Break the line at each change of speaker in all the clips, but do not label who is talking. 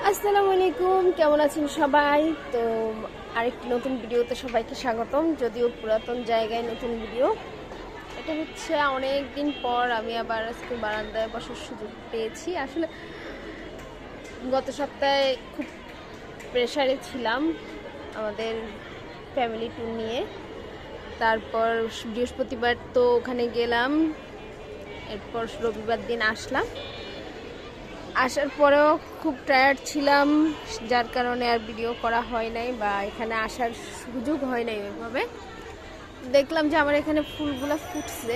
আসসালামু আলাইকুম, কেমন আছেন সবাই? তো আরেকটি নতুন ভিডিওতে সবাইকে স্বাগতম। যদিও পুরাতন জায়গায় নতুন ভিডিও, এটা হচ্ছে অনেক দিন পর আমি আবার আজকে বারান্দায় বসার সুযোগ পেয়েছি। আসলে গত সপ্তাহে খুব প্রেশারে ছিলাম আমাদের ফ্যামিলি ট্যুর নিয়ে। তারপর বৃহস্পতিবার তো ওখানে গেলাম, এরপর রবিবার দিন আসলাম। আসার পরেও খুব টায়ার্ড ছিলাম, যার কারণে আর ভিডিও করা হয় নাই বা এখানে আসার সুযোগ হয় নাই ওইভাবে। দেখলাম যে আমার এখানে ফুলগুলো ফুটছে,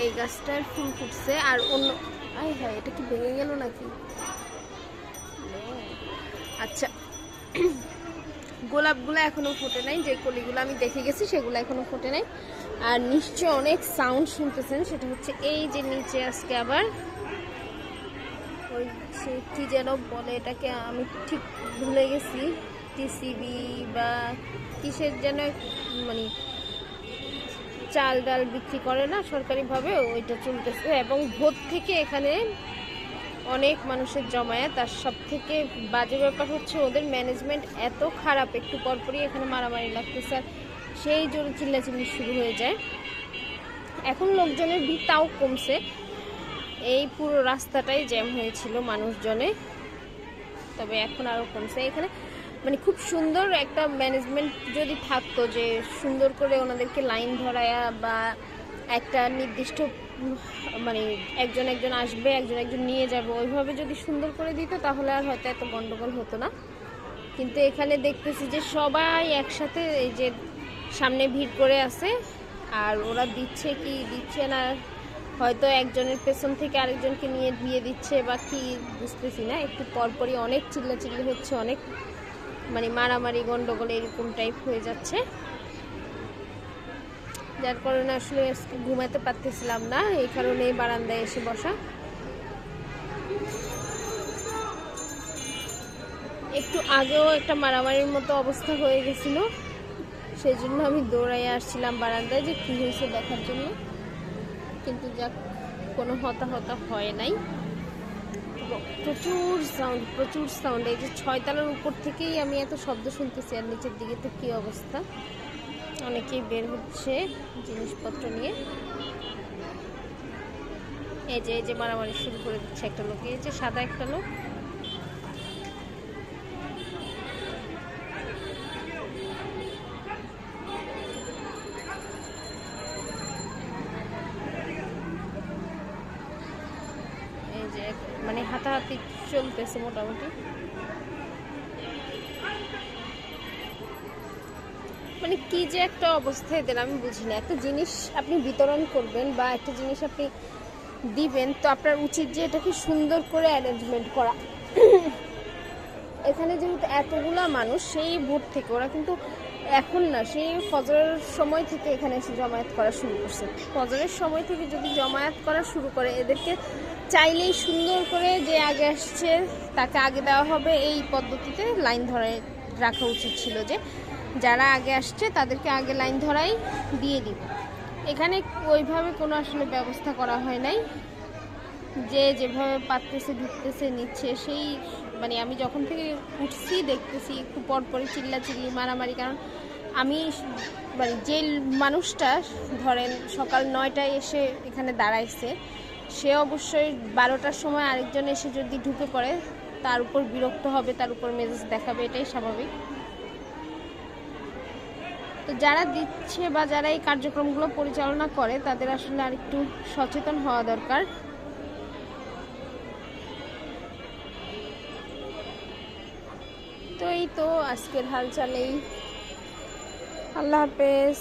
এই গাছটার ফুল ফুটছে। আর অন্য হ্যাঁ, এটা কি ভেঙে গেল নাকি? আচ্ছা, গোলাপগুলো এখনো ফোটে নাই, যে কলিগুলো আমি দেখে গেছি সেগুলো এখনো ফোটে নাই। আর নিশ্চয় অনেক সাউন্ড শুনতেছেন, সেটা হচ্ছে এই যে নিচে আজকে আবার ওই কি যেন বলে এটাকে, আমি ঠিক ভুলে গেছি, টিসিবি বা কিসের যেন, মানে চাল ডাল বিক্রি করে না সরকারিভাবে, ওইটা চলতেছে। এবং ভোর থেকে এখানে অনেক মানুষের জমায়েত। আর সব থেকে বাজে ব্যাপার হচ্ছে ওদের ম্যানেজমেন্ট এত খারাপ, একটু পরপরই এখানে মারামারি লাগতেছে, আর সেই জোরে চিল্লাচিল্লি শুরু হয়ে যায়। এখন লোকজনের ভিড় তাও কমছে, এই পুরো রাস্তাটাই জ্যাম হয়েছিল মানুষজনে, তবে এখন আরও কমছে। এখানে মানে খুব সুন্দর একটা ম্যানেজমেন্ট যদি থাকতো, যে সুন্দর করে ওনাদেরকে লাইন ধরায়া বা একটা নির্দিষ্ট মানে একজন একজন আসবে, একজন একজন নিয়ে যাবে, ওইভাবে যদি সুন্দর করে দিত তাহলে আর হয়তো এত গন্ডগোল হতো না। কিন্তু এখানে দেখতেছি যে সবাই একসাথে এই যে সামনে ভিড় করে আছে, আর ওরা দিচ্ছে কি দিচ্ছে না, হয়তো একজনের পেছন থেকে আরেকজনকে নিয়ে দিয়ে দিচ্ছে বা কি বুঝতেছি না। একটু পরপরই অনেক চিল্লাচিল্লি হচ্ছে, অনেক মানে মারামারি গন্ডগোল এরকম টাইপ হয়ে যাচ্ছে, যার কারণে আসলে ঘুমাতে পারতেছিলাম না, এই কারণে বারান্দায় এসে বসা। একটু আগেও একটা মারামারির মতো অবস্থা হয়ে গেছিল, সেই জন্য আমি দৌড়াই আসছিলাম বারান্দায় যে কী হয়েছে দেখার জন্য, কিন্তু যাক কোনো হতাহত হয় নাই। প্রচুর সাউন্ড, এই যে 6 তলার উপর থেকেই আমি এত শব্দ শুনতেছি, আর নিচের দিকে তো কী অবস্থা। অনেকেই বের হচ্ছে জিনিসপত্র নিয়ে। এই যে মারামারি শুরু করে দিচ্ছে একটা লোক, এই যে সাদা একটা লোক। এই যে মানে হাতাহাতি চলতেছে মোটামুটি, মানে কি যে একটা অবস্থায় দেন আমি বুঝি না। একটা জিনিস আপনি বিতরণ করবেন বা একটা জিনিস আপনি দিবেন, তো আপনার উচিত যে এটাকে সুন্দর করে অ্যারেঞ্জমেন্ট করা। এখানে যেহেতু এতগুলা মানুষ, সেই ভোর থেকে ওরা কিন্তু এখন না, সেই ফজরের সময় থেকে এখানে এসে জমায়েত করা শুরু করছে। ফজরের সময় থেকে যদি জমায়েত করা শুরু করে, এদেরকে চাইলেই সুন্দর করে যে আগে আসছে তাকে আগে দেওয়া হবে, এই পদ্ধতিতে লাইন ধরে রাখা উচিত ছিল, যে যারা আগে আসছে তাদেরকে আগে লাইন ধরাই দিয়ে দিব। এখানে ওইভাবে কোনো আসলে ব্যবস্থা করা হয় নাই, যে যেভাবে পারতেছে ঢুকতেছে নিচ্ছে, সেই মানে আমি যখন থেকে উঠছি দেখতেছি একটু পরপরই চিল্লাচিল্লি মারামারি। কারণ আমি মানে যে মানুষটা ধরেন সকাল 9টায় এসে এখানে দাঁড়াইছে, সে অবশ্যই 12টার সময় আরেকজন এসে যদি ঢুকে পড়ে, তার উপর বিরক্ত হবে, তার উপর মেজাজ দেখাবে, এটাই স্বাভাবিক। তো যারা দিচ্ছে বা যারা এই কার্যক্রমগুলো পরিচালনা করে, তাদের আসলে আর একটু সচেতন হওয়া দরকার। তো এই তো আজকের হালচাল এই। আল্লাহ হাফেজ।